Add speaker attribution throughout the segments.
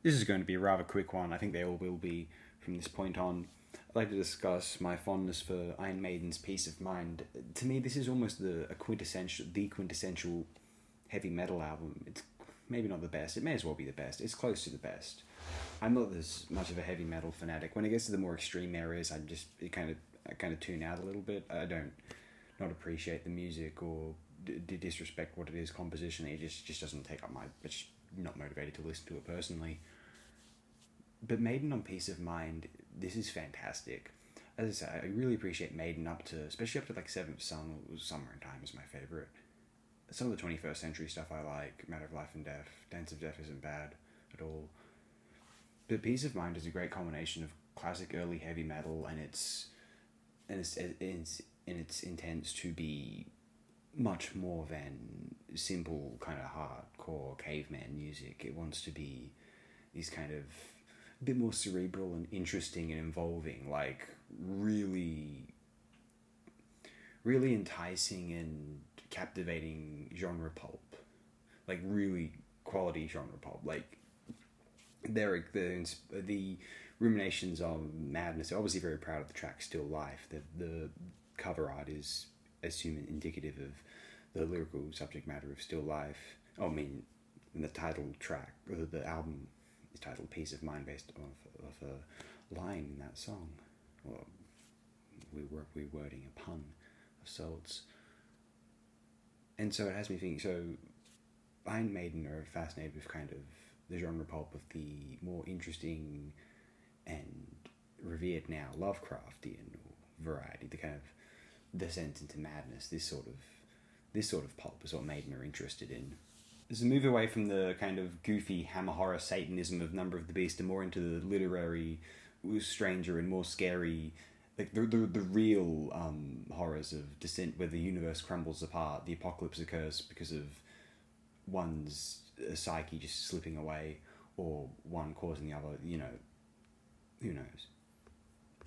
Speaker 1: This is going to be a rather quick one. I think they all will be from this point on. I'd like to discuss my fondness for Iron Maiden's Peace of Mind. To me, this is almost the quintessential heavy metal album. It's maybe not the best. It may as well be the best. It's close to the best. I'm not as much of a heavy metal fanatic. When it gets to the more extreme areas, I kind of tune out a little bit. I don't not appreciate the music or disrespect what it is compositionally. It just doesn't take up my. It's not motivated to listen to it personally. But Maiden on Peace of Mind, this is fantastic. As I say, I really appreciate Maiden especially up to like Seventh Son or Summer in Time is my favorite. Some of the 21st century stuff I like, Matter of Life and Death, Dance of Death isn't bad at all. But Peace of Mind is a great combination of classic early heavy metal and its intents to be much more than simple kind of hardcore caveman music. It wants to be these kind of a bit more cerebral and interesting and involving, like really, really enticing and captivating genre pulp, like really quality genre pulp. Like the Ruminations on Madness. They're obviously very proud of the track Still Life. The cover art is assuming indicative of the lyrical subject matter of Still Life. Oh, I mean, the title track, or the album is titled Peace of Mind based off a line in that song. Well, we're wording a pun of sorts. And so it has me thinking, so Iron Maiden are fascinated with kind of the genre pulp of the more interesting and revered now Lovecraftian variety, the kind of descent into madness, this sort of pulp is what Maiden are interested in. There's a move away from the kind of goofy hammer horror Satanism of Number of the Beast and more into the literary, stranger and more scary, like the real horrors of descent, where the universe crumbles apart, the apocalypse occurs because of one's psyche just slipping away, or one causing the other. Who knows?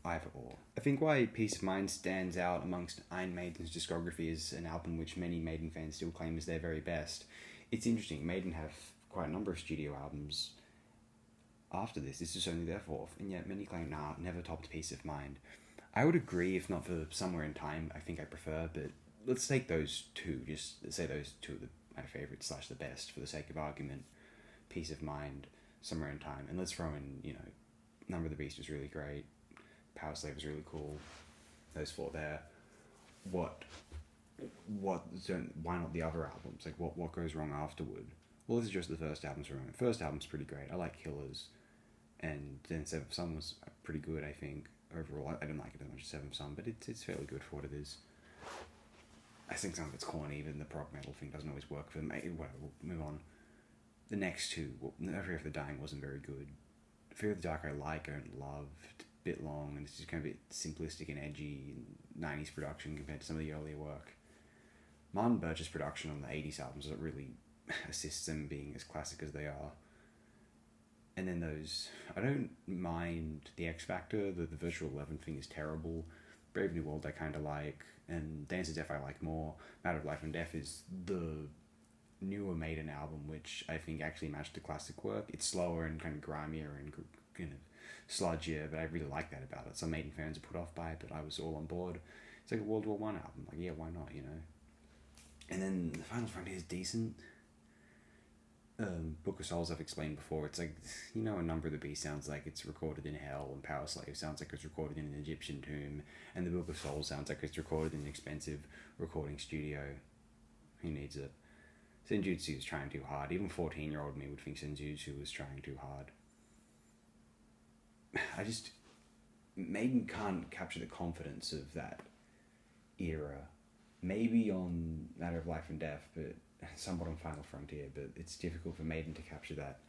Speaker 1: Either or. I think why Peace of Mind stands out amongst Iron Maiden's discography as an album which many Maiden fans still claim is their very best. It's interesting. Maiden have quite a number of studio albums after this. This is only their fourth, and yet many claim, nah, never topped Peace of Mind. I would agree, if not for Somewhere in Time, I think I prefer, but let's take those two, just say those two are my favourites / the best for the sake of argument. Peace of Mind, Somewhere in Time, and let's throw in, Number of the Beast was really great, Power Slave was really cool, those four there. Why not the other albums? Like, what goes wrong afterward? Well, this is just the first album's for a moment. First album's pretty great. I like Killers, and then Seventh Son was pretty good, I think. Overall, I didn't like it as much as Seventh Son, but it's fairly good for what it is. I think some of it's corny, even the prog metal thing doesn't always work for me. Whatever, we'll move on. The next two, Fear of the Dying wasn't very good. Fear of the Dark I don't love. It's a bit long, and it's just kind of a bit simplistic and edgy, and 90s production compared to some of the earlier work. Martin Birch's production on the 80s albums that really assists them being as classic as they are. And then I don't mind the X Factor, the Virtual 11 thing is terrible. Brave New World I kind of like, and Dance of Death I like more. Matter of Life and Death is the newer Maiden album, which I think actually matched the classic work. It's slower and kind of grimier and kind of sludgier, but I really like that about it. Some Maiden fans are put off by it, but I was all on board. It's like a World War One album. Like, yeah, why not, And then The Final Frontier is decent. Book of Souls I've explained before. It's like, A Number of the Beast sounds like it's recorded in hell, and Power Slave sounds like it's recorded in an Egyptian tomb, and the Book of Souls sounds like it's recorded in an expensive recording studio. Who needs it? Senjutsu is trying too hard. Even 14-year-old me would think Senjutsu was trying too hard. Maiden can't capture the confidence of that era. Maybe on Matter of Life and Death, but somewhat on Final Frontier, but it's difficult for Maiden to capture that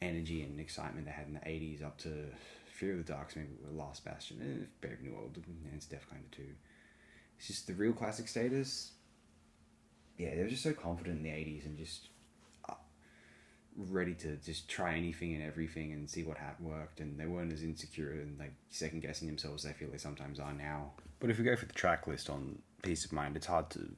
Speaker 1: energy and excitement they had in the 80s up to Fear of the Dark, maybe Last Bastion, Brave New World, and it's Death kind of too. It's just the real classic status. Yeah, they were just so confident in the 80s and just ready to just try anything and everything and see what worked, and they weren't as insecure and like second guessing themselves as I feel they sometimes are now. But if we go for the track list on Peace of Mind, it's hard to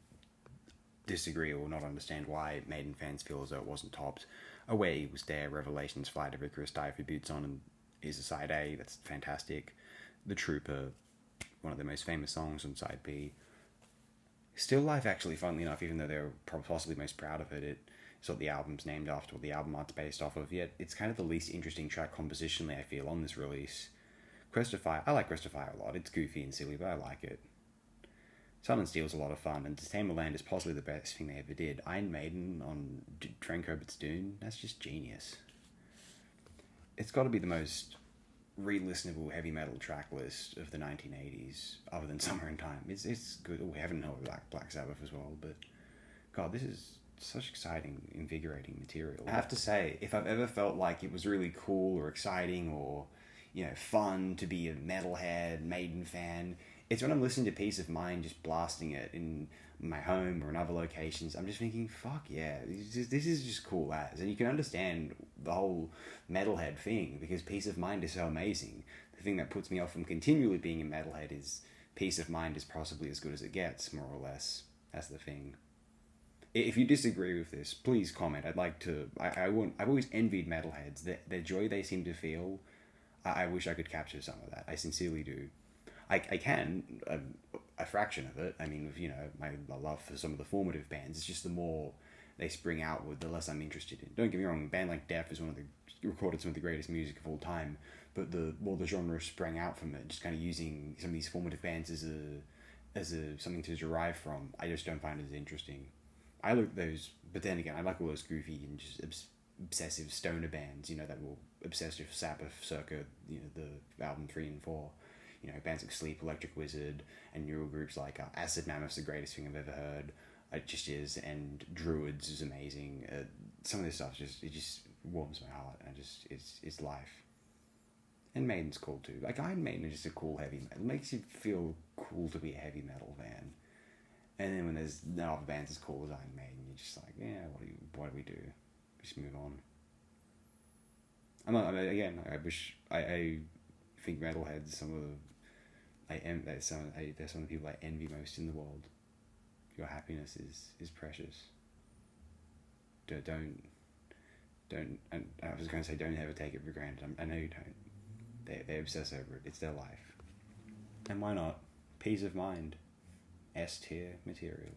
Speaker 1: disagree or not understand why Maiden fans feel as though it wasn't topped. Away was there. Revelations, Flight of Icarus, Dive for Boots on, and is a side A. That's fantastic. The Trooper, one of the most famous songs on side B. Still Life, actually, funnily enough, even though they're possibly most proud of it, it's what the album's named after, what the album art's based off of. Yet it's kind of the least interesting track compositionally, I feel, on this release. Crest of Fire, I like Crest of Fire a lot. It's goofy and silly, but I like it. Sun and Steel's a lot of fun, and To Tame the Land is possibly the best thing they ever did. Iron Maiden on Frank Herbert's Dune, that's just genius. It's got to be the most re-listenable heavy metal track list of the 1980s, other than Summer in Time. It's good. Oh, heaven knows Black Sabbath as well, but God, this is such exciting, invigorating material. I have to say, if I've ever felt like it was really cool or exciting or, you know, fun to be a metalhead, Maiden fan, it's when I'm listening to Peace of Mind, just blasting it in my home or in other locations. I'm just thinking, fuck yeah, this is just cool as. And you can understand the whole metalhead thing because Peace of Mind is so amazing. The thing that puts me off from continually being a metalhead is Peace of Mind is possibly as good as it gets, more or less. That's the thing. If you disagree with this, please comment. I'd like to. I've always envied metalheads. The joy they seem to feel. I wish I could capture some of that. I sincerely do. I can, a fraction of it. I mean, with, you know, my love for some of the formative bands, it's just the more they spring outward, the less I'm interested in. Don't get me wrong, a band like Def is recorded some of the greatest music of all time, but the more the genre sprang out from it, just kind of using some of these formative bands as a something to derive from, I just don't find it as interesting. I look at those, but then again, I like all those goofy and just obsessive stoner bands, you know, that were obsessed with Sabbath circa, you know, the album 3 and 4. You know, bands like Sleep, Electric Wizard, and newer groups like Acid Mammoth's the greatest thing I've ever heard. It just is, and Druids is amazing. Some of this stuff just warms my heart, and it's life. And Maiden's cool too. Like Iron Maiden is just a cool heavy metal. It makes you feel cool to be a heavy metal fan. And then when there's no other bands as cool as Iron Maiden, you're just like, yeah, what do we do? Just move on. I wish I think metalheads they're some of the people I envy most in the world. Your happiness is precious. Don't. And I was going to say, don't ever take it for granted. I know you don't. They obsess over it. It's their life. And why not? Peace of mind. S tier material.